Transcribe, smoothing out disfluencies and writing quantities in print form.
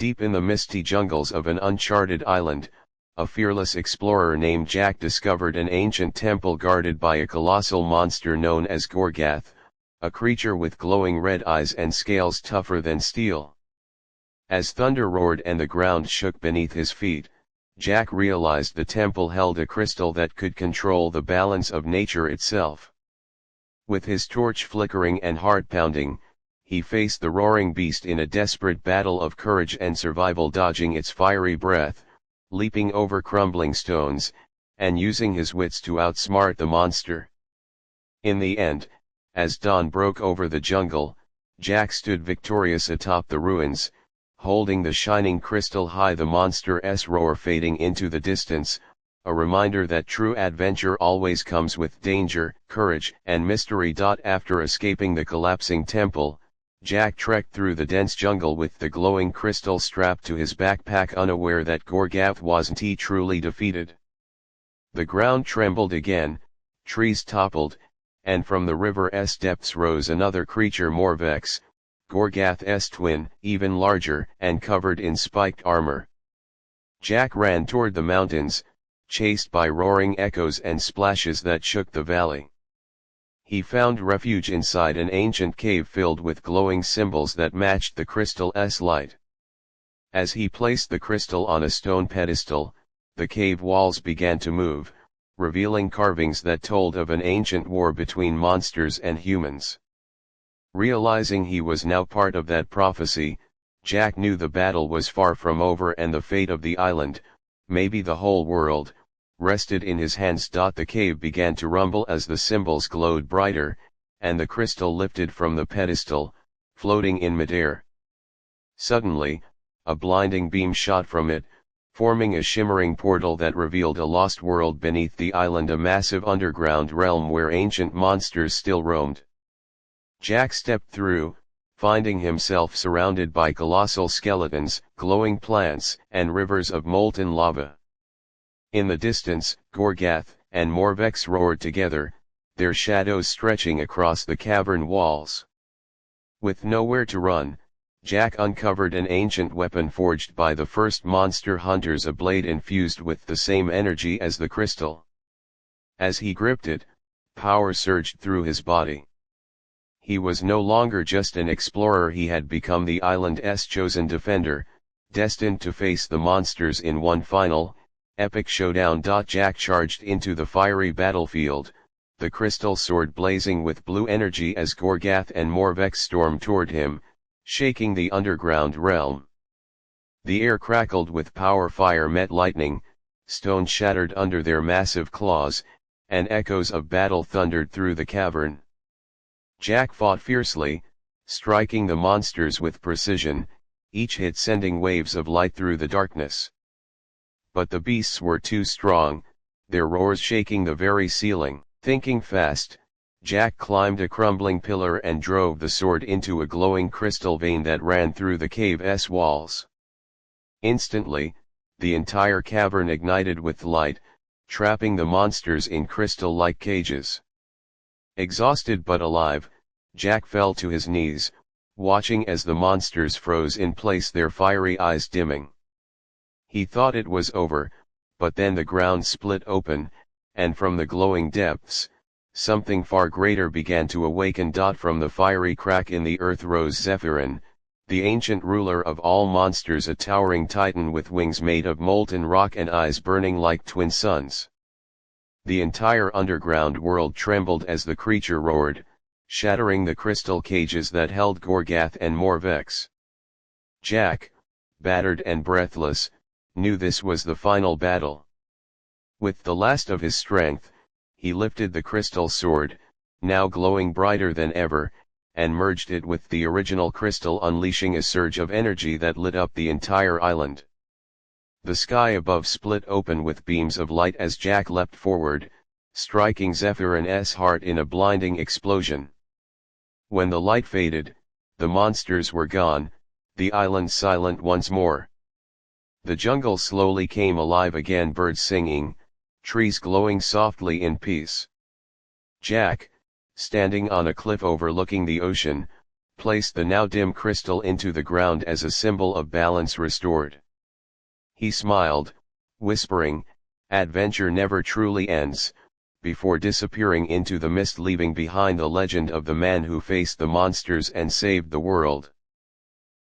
Deep in the misty jungles of an uncharted island, a fearless explorer named Jack discovered an ancient temple guarded by a colossal monster known as Gorgath, a creature with glowing red eyes and scales tougher than steel. As thunder roared and the ground shook beneath his feet, Jack realized the temple held a crystal that could control the balance of nature itself. With his torch flickering and heart pounding, he faced the roaring beast in a desperate battle of courage and survival, dodging its fiery breath, leaping over crumbling stones, and using his wits to outsmart the monster. In the end, as dawn broke over the jungle, Jack stood victorious atop the ruins, holding the shining crystal high, the monster's roar fading into the distance, a reminder that true adventure always comes with danger, courage, and mystery. After escaping the collapsing temple, Jack trekked through the dense jungle with the glowing crystal strapped to his backpack, unaware that Gorgath wasn't truly defeated. The ground trembled again, trees toppled, and from the river's depths rose another creature, Morvex, Gorgath's twin, even larger and covered in spiked armor. Jack ran toward the mountains, chased by roaring echoes and splashes that shook the valley. He found refuge inside an ancient cave filled with glowing symbols that matched the crystal's light. As he placed the crystal on a stone pedestal, the cave walls began to move, revealing carvings that told of an ancient war between monsters and humans. Realizing he was now part of that prophecy, Jack knew the battle was far from over and the fate of the island, maybe the whole world, rested in his hands. The cave began to rumble as the symbols glowed brighter, and the crystal lifted from the pedestal, floating in midair. Suddenly, a blinding beam shot from it, forming a shimmering portal that revealed a lost world beneath the island, a massive underground realm where ancient monsters still roamed. Jack stepped through, finding himself surrounded by colossal skeletons, glowing plants, and rivers of molten lava. In the distance, Gorgath and Morvex roared together, their shadows stretching across the cavern walls. With nowhere to run, Jack uncovered an ancient weapon forged by the first monster hunters, a blade infused with the same energy as the crystal. As he gripped it, power surged through his body. He was no longer just an explorer, he had become the island's chosen defender, destined to face the monsters in one final, epic showdown. Jack charged into the fiery battlefield, the crystal sword blazing with blue energy as Gorgath and Morvex stormed toward him, shaking the underground realm. The air crackled with power, fire met lightning, stone shattered under their massive claws, and echoes of battle thundered through the cavern. Jack fought fiercely, striking the monsters with precision, each hit sending waves of light through the darkness. But the beasts were too strong, their roars shaking the very ceiling. Thinking fast, Jack climbed a crumbling pillar and drove the sword into a glowing crystal vein that ran through the cave's walls. Instantly, the entire cavern ignited with light, trapping the monsters in crystal-like cages. Exhausted but alive, Jack fell to his knees, watching as the monsters froze in place, their fiery eyes dimming. He thought it was over, but then the ground split open, and from the glowing depths, something far greater began to awaken. From the fiery crack in the earth rose Zephiron, the ancient ruler of all monsters, a towering titan with wings made of molten rock and eyes burning like twin suns. The entire underground world trembled as the creature roared, shattering the crystal cages that held Gorgath and Morvex. Jack, battered and breathless, knew this was the final battle. With the last of his strength, he lifted the crystal sword, now glowing brighter than ever, and merged it with the original crystal, unleashing a surge of energy that lit up the entire island. The sky above split open with beams of light as Jack leapt forward, striking Zephiron's heart in a blinding explosion. When the light faded, the monsters were gone, the island silent once more. The jungle slowly came alive again, birds singing, trees glowing softly in peace. Jack, standing on a cliff overlooking the ocean, placed the now dim crystal into the ground as a symbol of balance restored. He smiled, whispering, "Adventure never truly ends," before disappearing into the mist, leaving behind the legend of the man who faced the monsters and saved the world.